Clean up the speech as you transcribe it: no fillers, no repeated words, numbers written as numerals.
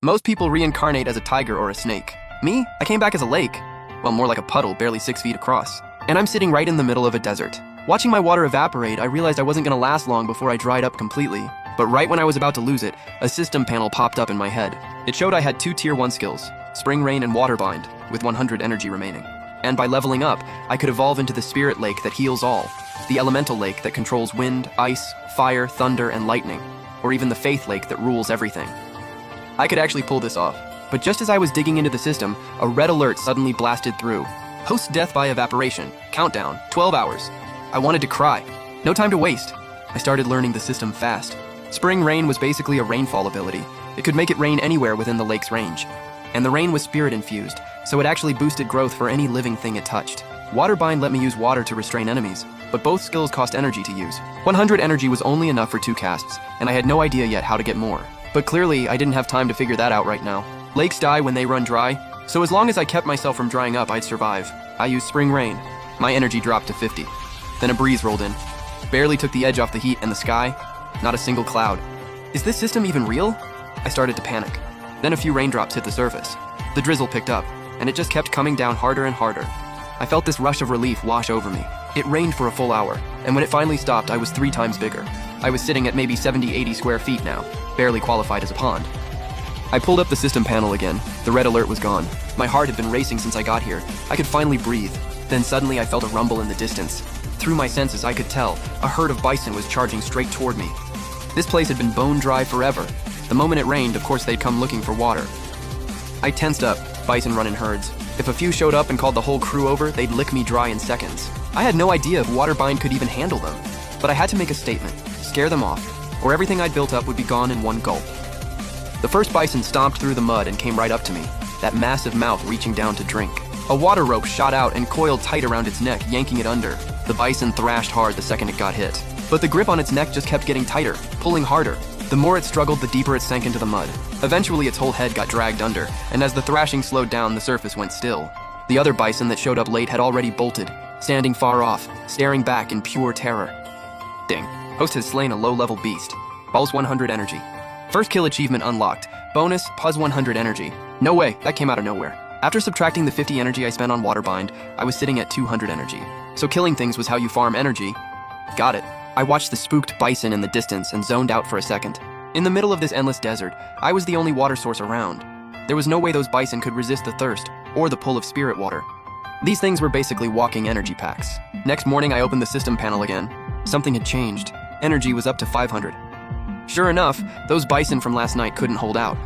Most people reincarnate as a tiger or a snake. Me, I came back as a lake. Well, more like a puddle, barely 6 feet across. And I'm sitting right in the middle of a desert. Watching my water evaporate, I realized I wasn't gonna last long before I dried up completely. But right when I was about to lose it, a system panel popped up in my head. It showed I had 2 Tier 1 skills, Spring Rain and Water Bind, with 100 energy remaining. And by leveling up, I could evolve into the Spirit Lake that heals all, the Elemental Lake that controls wind, ice, fire, thunder, and lightning, or even the Faith Lake that rules everything. I could actually pull this off. But just as I was digging into the system, a red alert suddenly blasted through. Host death by evaporation. Countdown, 12 hours. I wanted to cry. No time to waste. I started learning the system fast. Spring Rain was basically a rainfall ability. It could make it rain anywhere within the lake's range. And the rain was spirit infused, so it actually boosted growth for any living thing it touched. Water Bind let me use water to restrain enemies, but both skills cost energy to use. 100 energy was only enough for 2 casts, and I had no idea yet how to get more. But clearly, I didn't have time to figure that out right now. Lakes die when they run dry, so as long as I kept myself from drying up, I'd survive. I used Spring Rain. My energy dropped to 50. Then a breeze rolled in. Barely took the edge off the heat and the sky. Not a single cloud. Is this system even real? I started to panic. Then a few raindrops hit the surface. The drizzle picked up, and it just kept coming down harder and harder. I felt this rush of relief wash over me. It rained for a full hour, and when it finally stopped, I was 3 times bigger. I was sitting at maybe 70-80 square feet now, barely qualified as a pond. I pulled up the system panel again. The red alert was gone. My heart had been racing since I got here. I could finally breathe. Then suddenly I felt a rumble in the distance. Through my senses, I could tell a herd of bison was charging straight toward me. This place had been bone dry forever. The moment it rained, of course they'd come looking for water. I tensed up. Bison run in herds. If a few showed up and called the whole crew over, they'd lick me dry in seconds. I had no idea if Water Bind could even handle them. But I had to make a statement, scare them off, or everything I'd built up would be gone in one gulp. The first bison stomped through the mud and came right up to me, that massive mouth reaching down to drink. A water rope shot out and coiled tight around its neck, yanking it under. The bison thrashed hard the second it got hit. But the grip on its neck just kept getting tighter, pulling harder. The more it struggled, the deeper it sank into the mud. Eventually, its whole head got dragged under, and as the thrashing slowed down, the surface went still. The other bison that showed up late had already bolted, standing far off, staring back in pure terror. Ding. Host has slain a low-level beast. Balls 100 energy. First kill achievement unlocked. Bonus, Puzz 100 energy. No way, that came out of nowhere. After subtracting the 50 energy I spent on Water Bind, I was sitting at 200 energy. So killing things was how you farm energy. Got it. I watched the spooked bison in the distance and zoned out for a second. In the middle of this endless desert, I was the only water source around. There was no way those bison could resist the thirst, or the pull of spirit water. These things were basically walking energy packs. Next morning, I opened the system panel again. Something had changed. Energy was up to 500. Sure enough, those bison from last night couldn't hold out.